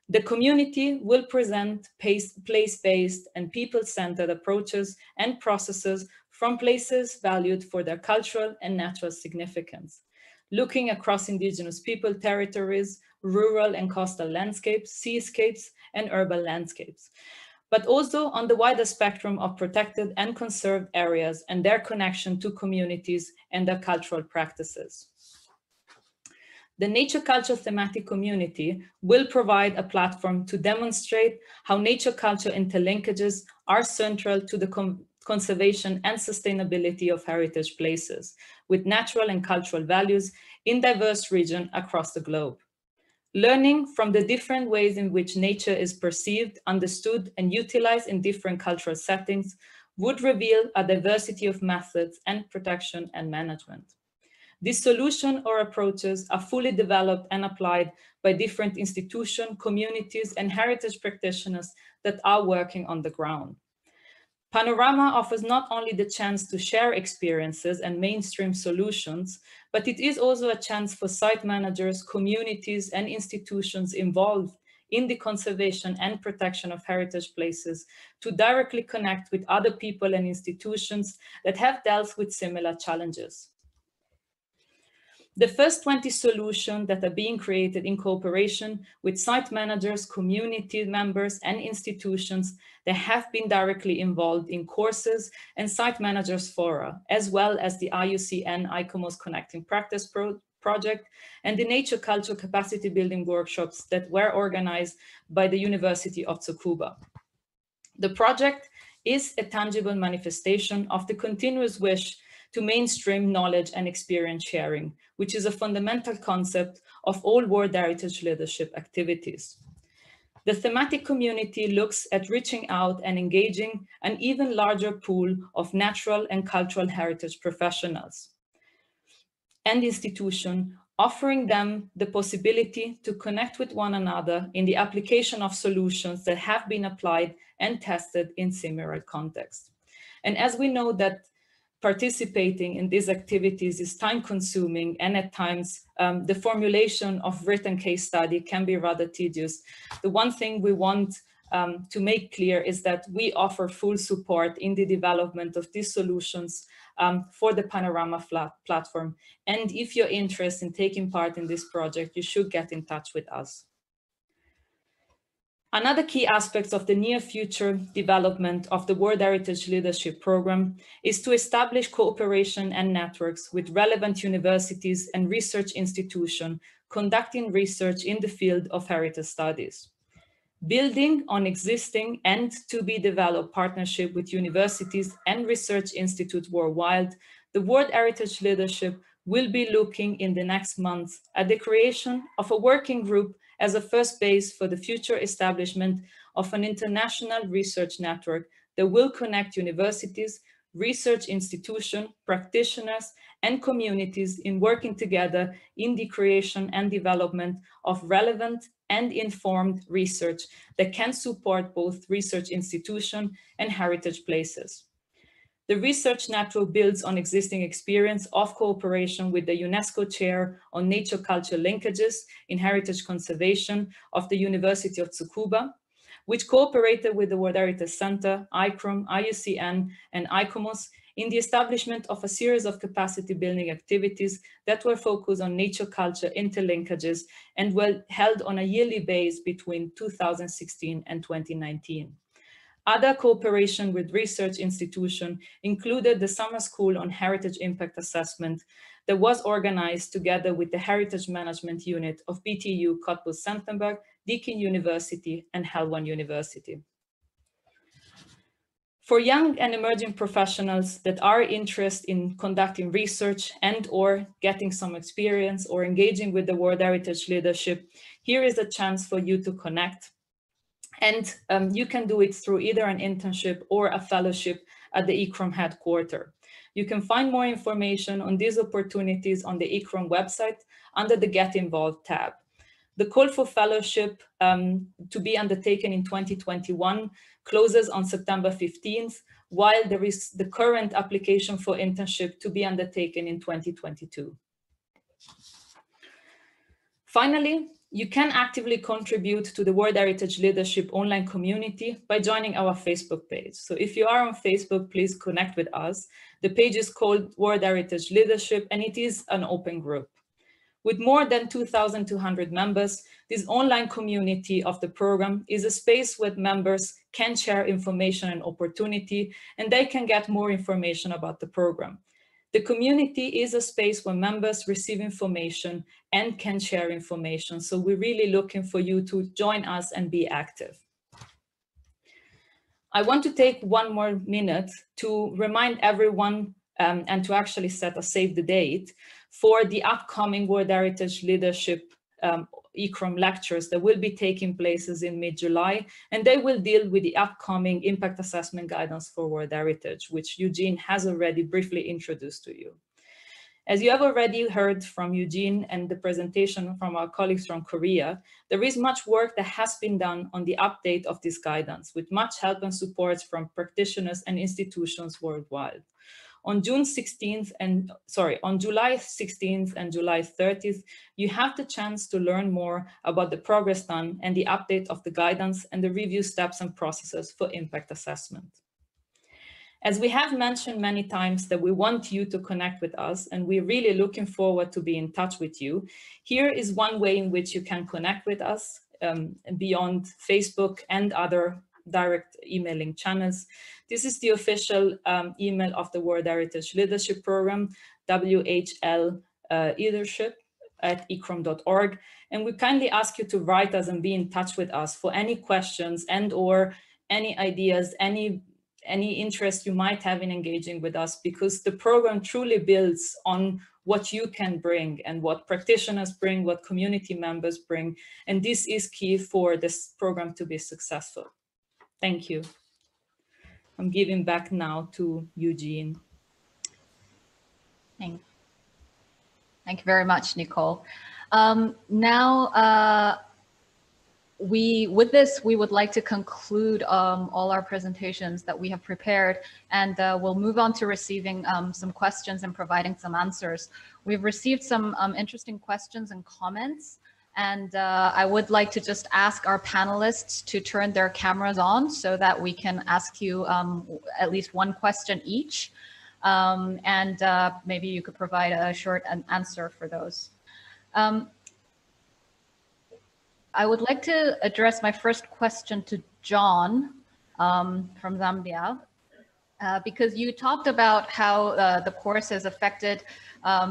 The community will present place-based and people-centered approaches and processes from places valued for their cultural and natural significance, looking across indigenous people territories, rural and coastal landscapes, seascapes, and urban landscapes, but also on the wider spectrum of protected and conserved areas and their connection to communities and their cultural practices. The Nature Culture Thematic Community will provide a platform to demonstrate how nature culture interlinkages are central to the conservation and sustainability of heritage places with natural and cultural values in diverse regions across the globe. Learning from the different ways in which nature is perceived, understood, and utilized in different cultural settings would reveal a diversity of methods and protection and management. These solutions or approaches are fully developed and applied by different institutions, communities, and heritage practitioners that are working on the ground. PANORAMA offers not only the chance to share experiences and mainstream solutions, but it is also a chance for site managers, communities, and institutions involved in the conservation and protection of heritage places to directly connect with other people and institutions that have dealt with similar challenges. The first 20 solutions that are being created in cooperation with site managers, community members, and institutions that have been directly involved in courses and site managers fora, as well as the IUCN ICCROM Connecting Practice project and the Nature Culture Capacity Building workshops that were organized by the University of Tsukuba. The project is a tangible manifestation of the continuous wish to mainstream knowledge and experience sharing, which is a fundamental concept of all World Heritage leadership activities. The thematic community looks at reaching out and engaging an even larger pool of natural and cultural heritage professionals and institutions, offering them the possibility to connect with one another in the application of solutions that have been applied and tested in similar contexts. And as we know that participating in these activities is time-consuming, and at times the formulation of written case study can be rather tedious. The one thing we want to make clear is that we offer full support in the development of these solutions for the PANORAMA platform. And if you're interested in taking part in this project, you should get in touch with us. Another key aspect of the near future development of the World Heritage Leadership Program is to establish cooperation and networks with relevant universities and research institutions conducting research in the field of heritage studies. Building on existing and to be developed partnership with universities and research institutes worldwide, the World Heritage Leadership will be looking in the next months at the creation of a working group as a first base for the future establishment of an international research network that will connect universities, research institutions, practitioners, and communities in working together in the creation and development of relevant and informed research that can support both research institutions and heritage places. The research network builds on existing experience of cooperation with the UNESCO Chair on Nature Culture Linkages in Heritage Conservation of the University of Tsukuba, which cooperated with the World Heritage Center, ICCROM, IUCN, and ICCROM in the establishment of a series of capacity building activities that were focused on nature culture interlinkages and were held on a yearly basis between 2016 and 2019. Other cooperation with research institutions included the Summer School on Heritage Impact Assessment that was organized together with the Heritage Management Unit of BTU Cottbus-Senftenberg Deakin University, and Helwan University. For young and emerging professionals that are interested in conducting research and or getting some experience or engaging with the World Heritage Leadership, here is a chance for you to connect. And you can do it through either an internship or a fellowship at the ICCROM headquarters. You can find more information on these opportunities on the ICCROM website under the Get Involved tab. The call for fellowship to be undertaken in 2021 closes on September 15th, while there is the current application for internship to be undertaken in 2022. Finally, you can actively contribute to the World Heritage Leadership online community by joining our Facebook page. So if you are on Facebook, please connect with us. The page is called World Heritage Leadership, and it is an open group. With more than 2,200 members, this online community of the program is a space where members can share information and opportunity, and they can get more information about the program. The community is a space where members receive information and can share information. So we're really looking for you to join us and be active. I want to take one more minute to remind everyone and to actually set a save the date for the upcoming World Heritage Leadership ICCROM lectures that will be taking places in mid-July, and they will deal with the upcoming impact assessment guidance for World Heritage, which Eugene has already briefly introduced to you. As you have already heard from Eugene and the presentation from our colleagues from Korea, there is much work that has been done on the update of this guidance, with much help and support from practitioners and institutions worldwide. On July 16th and July 30th, you have the chance to learn more about the progress done and the update of the guidance and the review steps and processes for impact assessment. As we have mentioned many times that we want you to connect with us, and we're really looking forward to be in touch with you, here is one way in which you can connect with us beyond Facebook and other direct emailing channels. This is the official email of the World Heritage Leadership Program, WHL Leadership @icrom.org. And we kindly ask you to write us and be in touch with us for any questions and or any ideas, any interest you might have in engaging with us, because the program truly builds on what you can bring and what practitioners bring, what community members bring. And this is key for this program to be successful. Thank you. I'm giving back now to Eugene. Thank you very much, Nicole. With this, we would like to conclude all our presentations that we have prepared, and we'll move on to receiving some questions and providing some answers. We've received some interesting questions and comments, and I would like to just ask our panelists to turn their cameras on so that we can ask you at least one question each, and maybe you could provide a short answer for those. I would like to address my first question to John from Zambia, because you talked about how the course has affected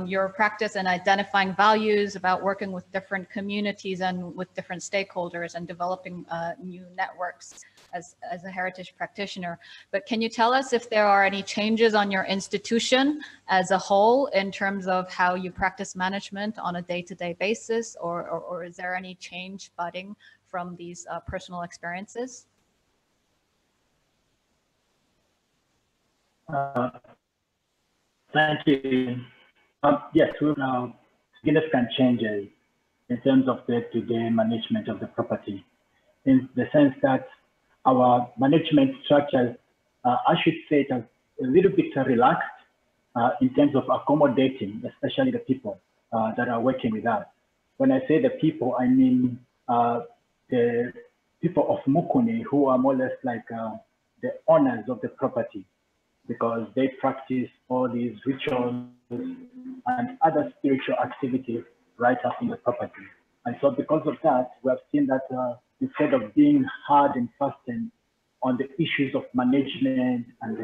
your practice in identifying values, about working with different communities and with different stakeholders and developing new networks as a heritage practitioner. But can you tell us if there are any changes on your institution as a whole in terms of how you practice management on a day-to-day basis, or is there any change budding from these personal experiences? Thank you. Yes, we have significant changes in terms of day-to-day management of the property, in the sense that our management structures, I should say, it is a little bit relaxed in terms of accommodating, especially the people that are working with us. When I say the people, I mean the people of Mukuni, who are more or less like the owners of the property, because they practice all these rituals and other spiritual activities right up in the property. And so because of that, we have seen that instead of being hard and fastened on the issues of management and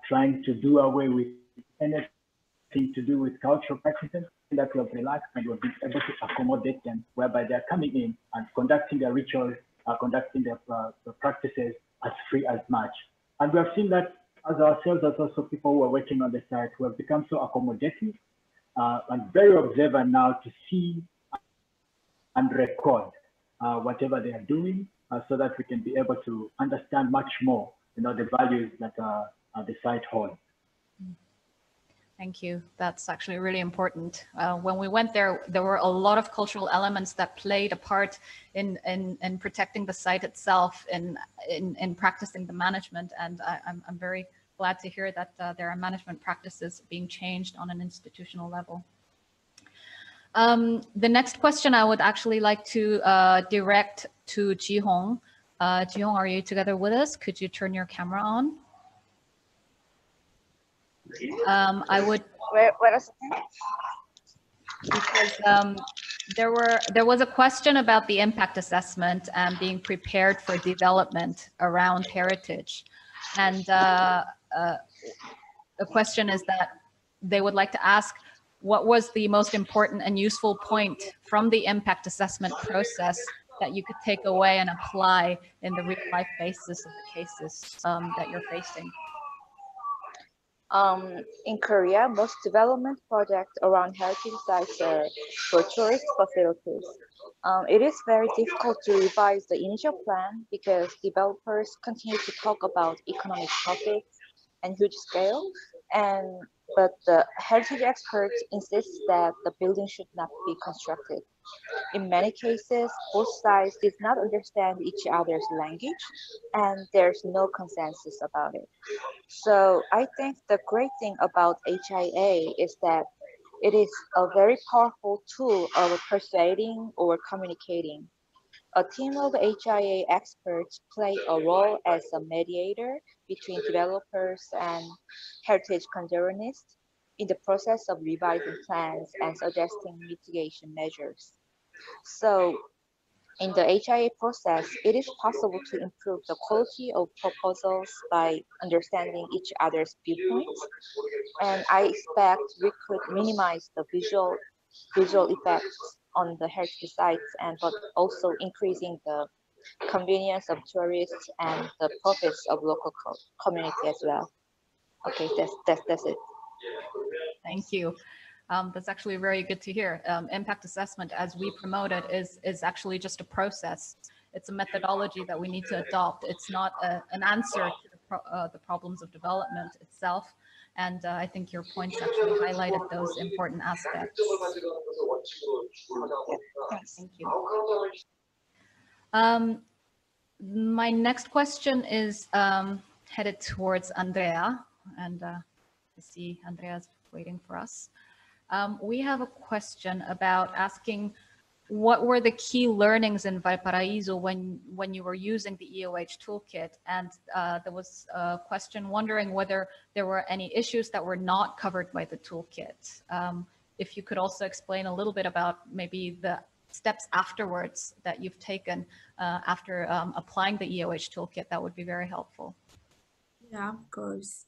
trying to do away with anything to do with cultural practices, that we have relaxed and we've been able to accommodate them, whereby they're coming in and conducting their rituals, conducting their practices as free as much. And we have seen that as ourselves, as also people who are working on the site, who have become so accommodative and very observant now to see and record whatever they are doing, so that we can be able to understand much more, the values that the site holds. Thank you. That's actually really important. When we went there, there were a lot of cultural elements that played a part in protecting the site itself, in practicing the management. And I'm very glad to hear that there are management practices being changed on an institutional level. The next question I would actually like to direct to Ji-Hong. Ji-Hong, are you together with us? Could you turn your camera on? I would. Wait a second. Because there was a question about the impact assessment and being prepared for development around heritage, and the question is that they would like to ask, what was the most important and useful point from the impact assessment process that you could take away and apply in the real life basis of the cases that you're facing? In Korea, most development projects around heritage sites are for tourist facilities. It is very difficult to revise the initial plan because developers continue to talk about economic profits and huge scale, but the heritage experts insist that the building should not be constructed. In many cases, both sides did not understand each other's language, and there's no consensus about it. So I think the great thing about HIA is that it is a very powerful tool of persuading or communicating. A team of HIA experts play a role as a mediator between developers and heritage conservationists in the process of revising plans and suggesting mitigation measures. So in the HIA process, it is possible to improve the quality of proposals by understanding each other's viewpoints. And I expect we could minimize the visual effects on the heritage sites, but also increasing the convenience of tourists and the profits of local community as well. Okay, that's it. Thank you. That's actually very good to hear. Impact assessment, as we promote it, is actually just a process. It's a methodology that we need to adopt. It's not an answer to the problems of development itself. And I think your points actually highlighted those important aspects. Thank you. My next question is headed towards Andrea, and I see Andrea's waiting for us. We have a question about asking, what were the key learnings in Valparaiso when you were using the EOH toolkit? And there was a question wondering whether there were any issues that were not covered by the toolkit. If you could also explain a little bit about maybe the steps afterwards that you've taken after applying the EOH toolkit, that would be very helpful. Yeah, of course.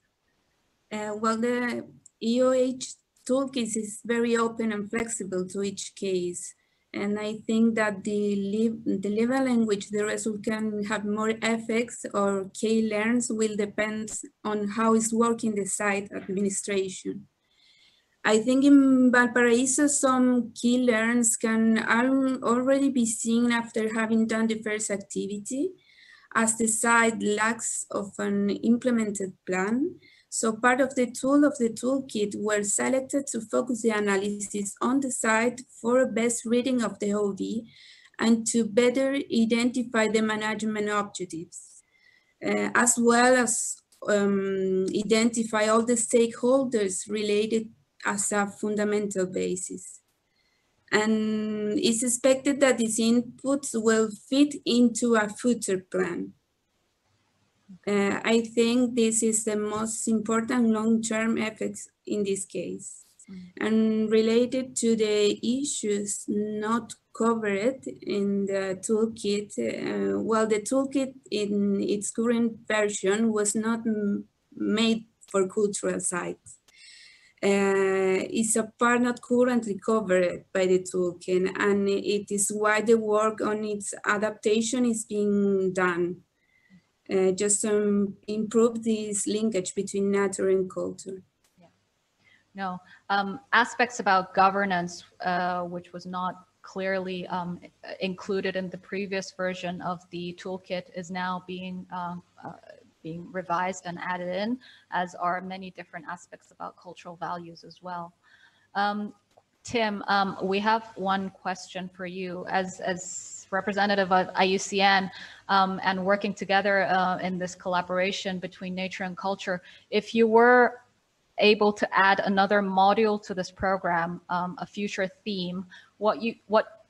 Well, the EOH toolkit is very open and flexible to each case. And I think that the level in which the result can have more effects or key learns will depend on how it's working the site administration. I think in Valparaiso, some key learns can already be seen after having done the first activity, as the site lacks of an implemented plan. So part of the toolkit were selected to focus the analysis on the site for a best reading of the OD and to better identify the management objectives, as well as identify all the stakeholders related as a fundamental basis. And it's expected that these inputs will fit into a future plan. I think this is the most important long-term effects in this case. And related to the issues not covered in the toolkit, well, the toolkit in its current version was not made for cultural sites. is a part not currently covered by the toolkit, and it is why the work on its adaptation is being done, just to improve this linkage between nature and culture. No, aspects about governance, which was not clearly included in the previous version of the toolkit, is now being revised and added in, as are many different aspects about cultural values as well. Tim, we have one question for you. As representative of IUCN and working together in this collaboration between nature and culture, if you were able to add another module to this program, a future theme, what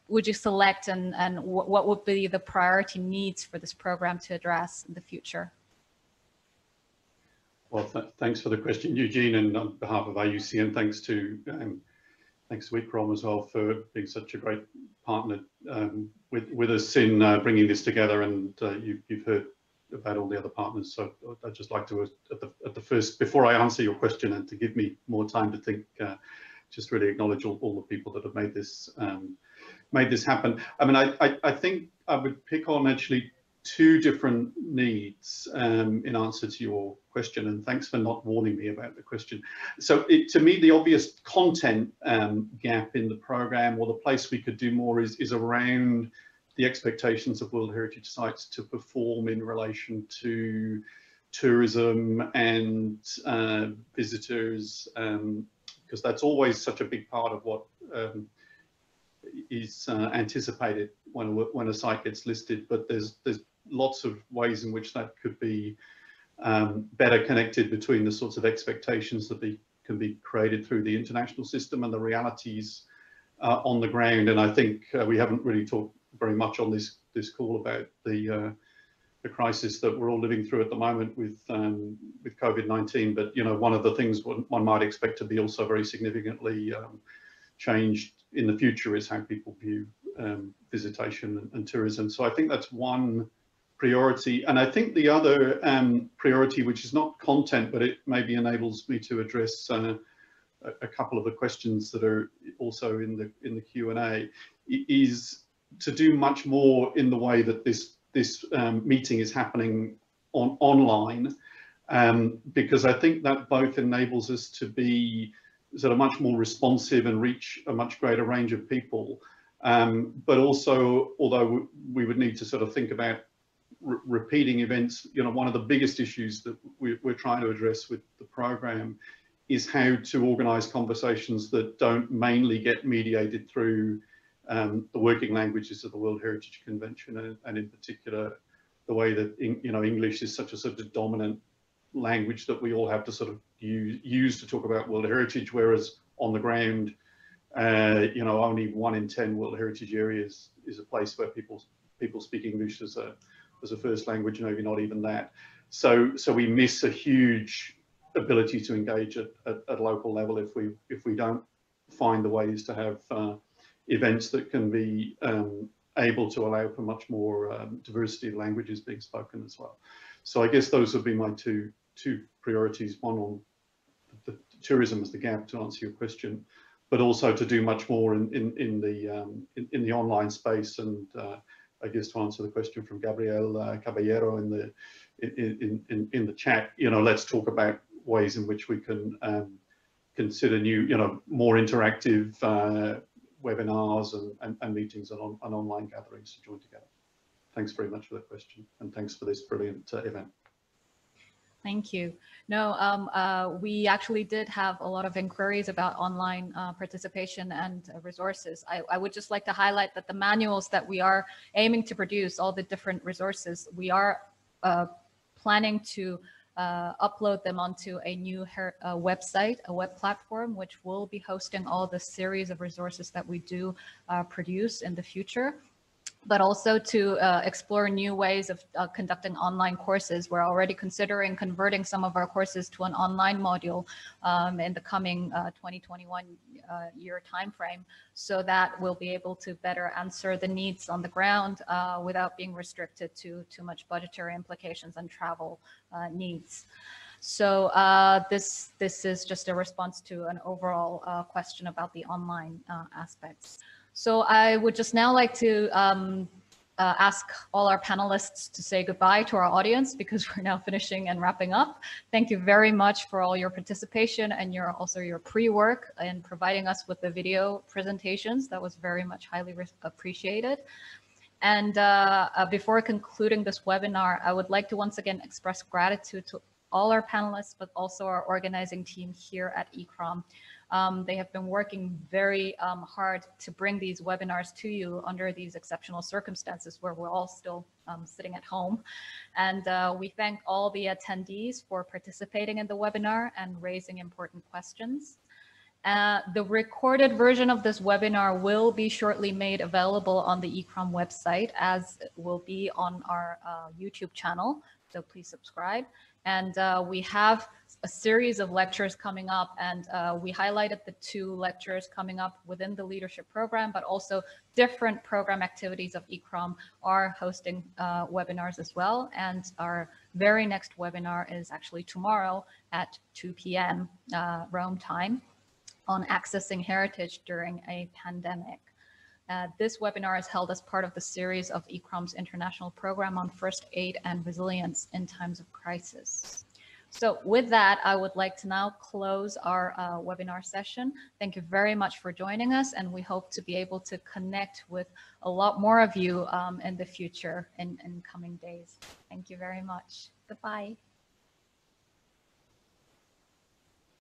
would you select, and what would be the priority needs for this program to address in the future? Well, thanks for the question, Eugene, and on behalf of IUCN, thanks to ICCROM as well for being such a great partner with us in bringing this together. And you've heard about all the other partners, so I'd just like to, at the first, before I answer your question and to give me more time to think, just really acknowledge all the people that have made this happen. I mean, I think I would pick on actually two different needs in answer to your question, and thanks for not warning me about the question. So to me, the obvious content gap in the program, or the place we could do more, is around the expectations of World Heritage Sites to perform in relation to tourism and visitors, because that's always such a big part of what is anticipated when a site gets listed. But there's lots of ways in which that could be better connected between the sorts of expectations that can be created through the international system and the realities on the ground. And I think we haven't really talked very much on this call about the crisis that we're all living through at the moment with COVID-19. But you know, one of the things one might expect to be also very significantly changed in the future is how people view visitation and tourism. So I think that's one priority. And I think the other priority, which is not content, but it maybe enables me to address a couple of the questions that are also in the Q&A, is to do much more in the way that this meeting is happening online, because I think that both enables us to be sort of much more responsive and reach a much greater range of people, but also, although we would need to sort of think about repeating events, you know, one of the biggest issues that we're trying to address with the program is how to organize conversations that don't mainly get mediated through the working languages of the World Heritage Convention, and in particular the way that English is such a sort of dominant language that we all have to sort of use to talk about World Heritage, whereas on the ground, you know, only 1 in 10 World Heritage areas is a place where people speak English as a first language, maybe not even that. So we miss a huge ability to engage at local level if we don't find the ways to have events that can be able to allow for much more diversity of languages being spoken as well. So I guess those would be my two priorities: one on the tourism as the gap, to answer your question, but also to do much more in the online space. And I guess to answer the question from Gabriel Caballero in the chat, you know, let's talk about ways in which we can consider new, you know, more interactive webinars and meetings and online gatherings to join together. Thanks very much for the question, and thanks for this brilliant event. Thank you. No, we actually did have a lot of inquiries about online participation and resources. I would just like to highlight that the manuals that we are aiming to produce, all the different resources, we are planning to upload them onto a new website, a web platform, which will be hosting all the series of resources that we do produce in the future, but also to explore new ways of conducting online courses. We're already considering converting some of our courses to an online module in the coming 2021 year timeframe, so that we'll be able to better answer the needs on the ground without being restricted to too much budgetary implications and travel needs. So this is just a response to an overall question about the online aspects. So I would just now like to ask all our panelists to say goodbye to our audience, because we're now finishing and wrapping up. Thank you very much for all your participation and also your pre-work in providing us with the video presentations. That was very much highly appreciated. And before concluding this webinar, I would like to once again express gratitude to all our panelists, but also our organizing team here at ICCROM. They have been working very hard to bring these webinars to you under these exceptional circumstances where we're all still sitting at home. And we thank all the attendees for participating in the webinar and raising important questions. The recorded version of this webinar will be shortly made available on the ICCROM website, as it will be on our YouTube channel, so please subscribe. And we have a series of lectures coming up, and we highlighted the 2 lectures coming up within the leadership program, but also different program activities of ICCROM are hosting webinars as well. And our very next webinar is actually tomorrow at 2 p.m. Rome time on accessing heritage during a pandemic. This webinar is held as part of the series of ICCROM's international program on first aid and resilience in times of crisis. So with that, I would like to now close our webinar session. Thank you very much for joining us, and we hope to be able to connect with a lot more of you in the future in coming days. Thank you very much. Goodbye.